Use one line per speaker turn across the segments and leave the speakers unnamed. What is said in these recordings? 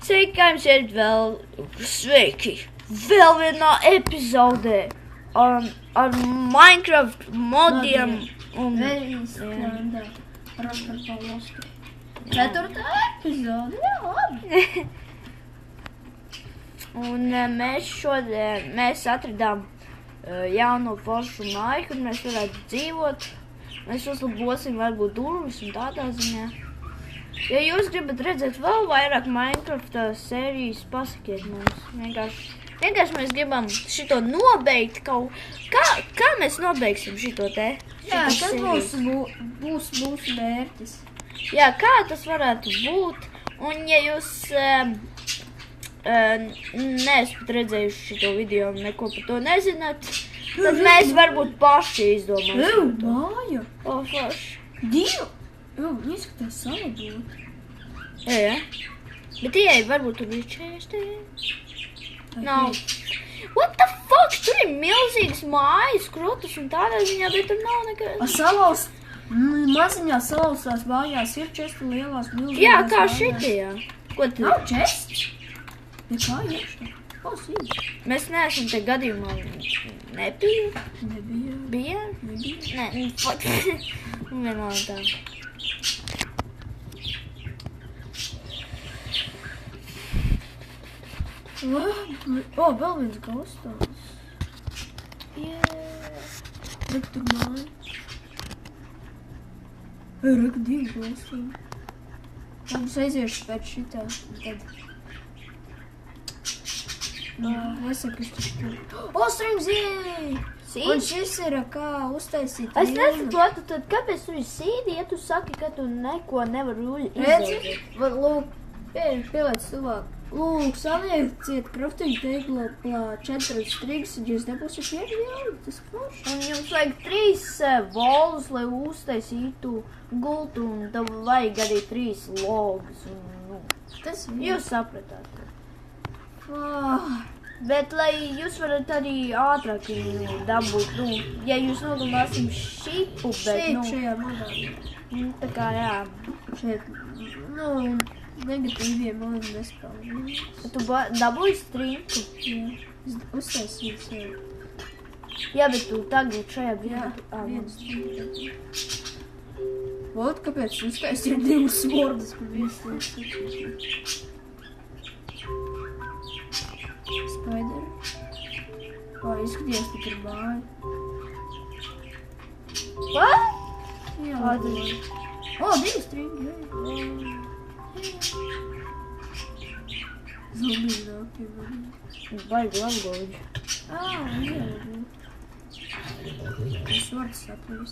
Sveiki, kā jums ir vēl sveiki vēl vienā epizodē ar Minecraft modiem un...
Reizklanda Roškarpaloski. 4. epizode, jā, labi.
Un mēs atradām jaunu foršu māju, kur mēs varētu dzīvot. Mēs uzlabosim varbūt durvis un tādā ziņā. Ja jūs gribat redzēt vēl vairāk Minecraft sērijas, pasakiet mums. Vienkārši mēs gribam šito nobeigt kaut... Kā mēs nobeigsim šito te?
Jā, tas būs mūsu mērķis.
Jā, kā tas varētu būt? Un ja jūs neesat redzējuši šito video un neko par to nezināt, tad mēs varbūt paši izdomāsim.
Māja!
O, forši.
Divu! Izskatās salabot.
Jā. Bet ieej, varbūt tur ir čēstē. Nav. What the fuck? Tur ir milzīgas mājas, krutas un tādā ziņā, bet tur nav nekas.
Maziņā salauztās mājās ir česti lielās milzīgās.
Jā, kā šitajā. Ko tu?
Nav čests? Nekā iekšā. Ko sīk?
Mēs neesam te gadījumā nebija.
Nebija.
Bija?
Nebija.
Nē, fuck. Vienalga tā.
Vēl viens gaustāns. Rek tur māja. Rek 2 gaustāni. Mums aiziešu pēc šitā. Tad. Nesaku, es taču tur. String zīd! Un šis ir kā uztaisīt.
Es nesaprotu, tad kāpēc tu ir sīdi, ja tu saki, ka tu neko nevar izdarīt?
Lūk, pieliec tuvāk. Lūk, salieciet kraftiņu teiklā 4 strigas, un jūs nebūsiet iekļauti, tas forši.
Un jums vajag 3 volus, lai uztaisītu gultu, un tev vajag arī 3 logus.
Tas
jūs sapratāt. Bet, lai jūs varat arī ātrāk dabūt, ja jūs nogalināsim šipu, bet,
šajā modā.
Tā kā, jā.
Šeit, negatīvie modi nespēlē.
Tu dabūji strinku?
Jā, uztaisīju sev.
Jā, bet tu tagad šajā
brīdī. Jā, viens strinku. Vot, kāpēc uztaisīju 2 svordus, kur viens strinku. Spider. Izskaties, ka ir māja.
What?
Jā, 2 stringi, jā. Zombiji nāk pie mani.
Baigi labgoļi.
Jā. Tas vārds saplīs.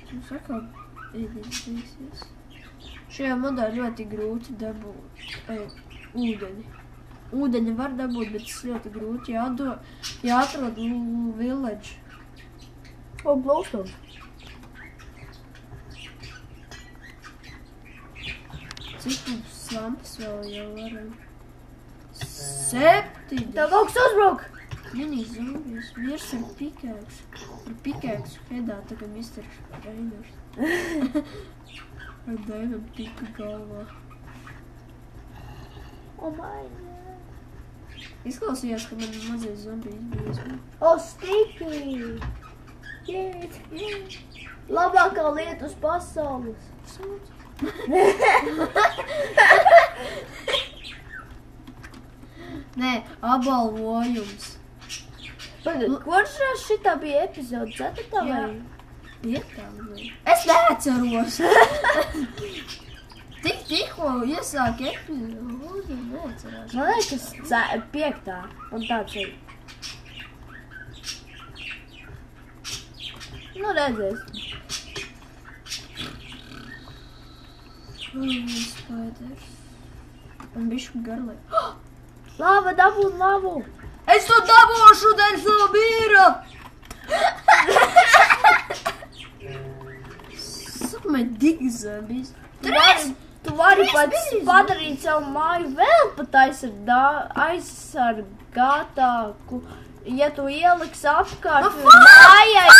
Mums atkal ēdīsies. Šajā modā ļoti grūti dabūt ūdeni. Ūdeni var dabūt, bet tas ļoti grūti jāatrod village.
Blūstam.
Cik mums lampas vēl jau varam? 7!
Tev augsts uzbruk!
Mini zombijs, mirs ar pikēks. Ar pikēksu hedā, tā kā Mr. Rainers. Ar Dainam pika galvā.
Oh my god.
Izklausījās, ka man mazais zombijs bija izmēr.
Sticky! Jēt! Labākā lieta uz pasaules.
Nē, apbalvojums.
Kurš šitā bija epizode 4. vai?
5. vai? Es neatceros. Tikko iesāk epizode, neatcerās.
Man liekas 5. un tāds ir. Redzēsim.
Spiders. Un bišķi garlai.
Lava, dabūt lavu!
Es to dabūšu dēļ savu bīra! Saka, man digi zombies.
Tu vari pats padarīt savu māju vēl pat aizsargātāku, ja tu ieliks apkārt mājai.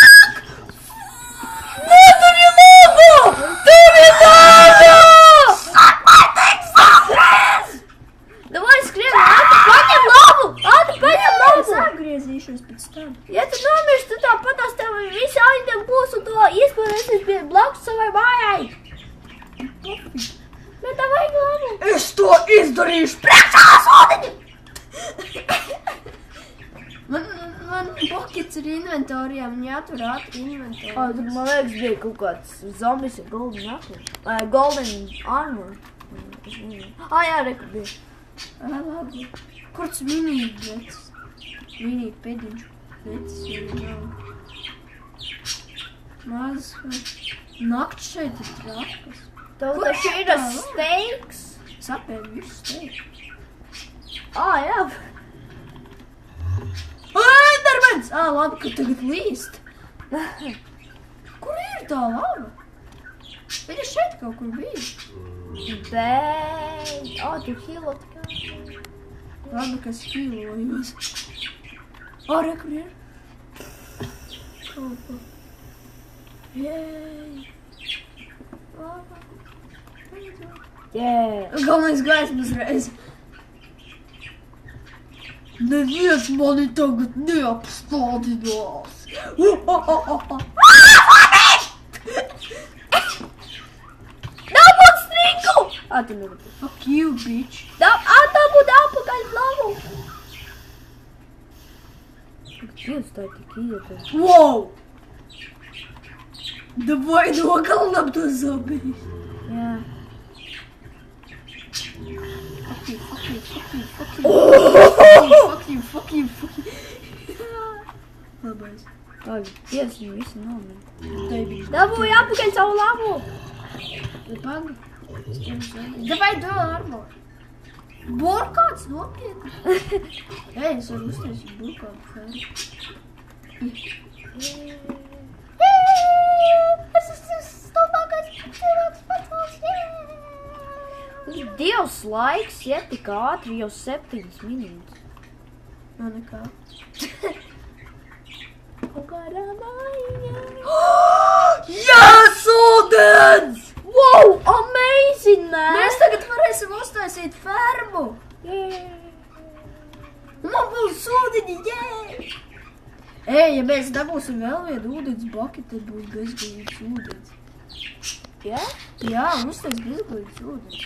būs un to iespējas pie blakus savai mājai. Bet tā vajag labu.
Es to izdarīšu priekšā sodiņu! Man buckets ir inventorijā, man jātur ātri inventorijā.
Tur, man liekas, bija kaut kāds zombis ar golden apple. Golden armor. Jā, reku bija.
Labi. Kurds mini vecs? Mini pediņš vecs, vai nav? Maz. Nakts šeit ir trakas.
Tev taču ir steiks.
Sapēd visu steiku.
Jā.
Endermans! Labi, ka tagad līst. Kur ir tā lava? Viņa šeit kaut kur bija.
Bet... tu hilo tikai.
Labi, ka es hilojos. Re, kur ir? Kaut ko. Jej! Lava. Galvenais gaismas reiz. Neviens mani tagad neapstādinās.
Dabūt strīku! Tu nevar.
Fuck you, bitch.
Dabūt apakaļ lavu. Dievs, tā ir tik ieta.
Wow! Davai nogalinām to zombiju.
Jā.
Fuck you. Labais.
Dievs, viņi visi nomira.
Tevi.
Dabūju apakaļ savu lavu.
Pagaid. Davai do armor. Burkāts nopietni. Es varu uztaisīt burkātu fēru. Es esmu stulbākais cilvēks pasaules.
Dievs, laiks iet tik ātri, jau 7 minūtes.
Nav nekā.
Kaut kādā mājā.
Yes, ūdens!
Wow, amazing, man!
Mēs tagad varēsim uztaisīt fermu. Man būs ūdeņi, ja mēs dabūsim vēl vienu ūdens baki, tad būs bezgalīgs ūdens.
Jā?
Jā, uztais bezgalīgs ūdens.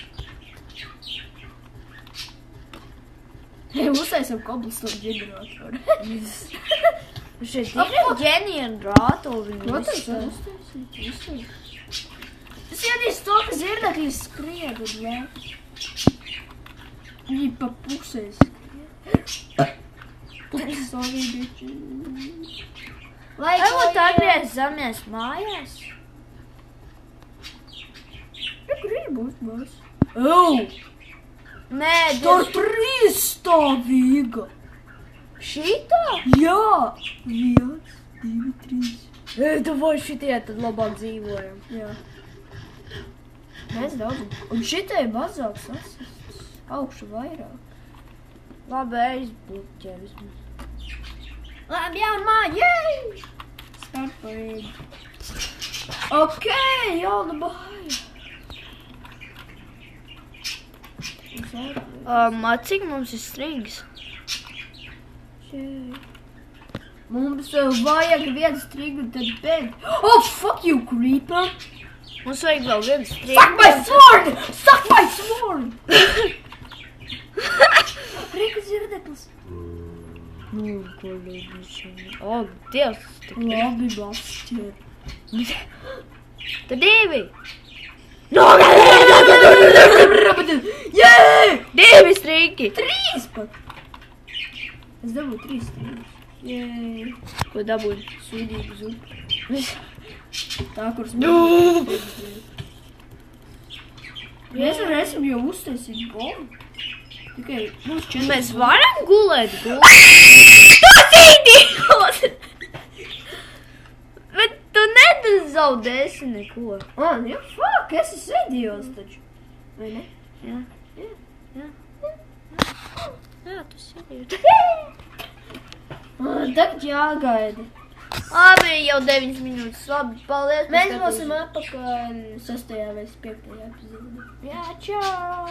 Uztaisam cobblestone ģeneratoru.
Šeit ir ģenerātori.
Protams, uztaisīt. Es iedīstu to, ka zirnekļi skrien un vēl. Viņi pa pusē skrien. Sorry, bitch.
Varbūt atgriezamies mājās.
Kur ir būs mās?
Nē,
Tā ir 3-stāvīga.
šitā?
Jā. 1, 2, 3.
Davai šitie, tad labāk dzīvojam.
Jā. Mēs daudzam. Un šitai mazāks asists. Augšu vairāk.
Labi, es bloķē vismaz.
Labi, jauna māja, jej! Start parade. Ok, jauna māja.
Cik mums ir strings?
Mums vajag vienu strigu un tad bēg. Fuck you, creeper!
Mums vajag vēl vienu strings.
Suck my sword! Suck my sword! Rīka zirdeklis.
Dievs.
Labi, basķer.
Tad 2.
Jē!
2 stringi.
3 pat. Es dabūju 3 strigus. Jē!
Ko dabūji?
Sūdīgu zupu. Tā, kuras mēs varēsim jau uztaisīt bombu. Tikai mums 4.
Mēs varam gulēt gulēt. Tas īdījos! Bet tu nezaudēsi neko.
Ja, fuck, es esmu idiots taču. Vai ne?
Jā, tu esi idiots.
Tagad jāgaida.
Labi, jau 9 minūtes. Labi, paldies.
Mēs būsim atpakaļ 6. vai 5. epizodē.
Jā, čau!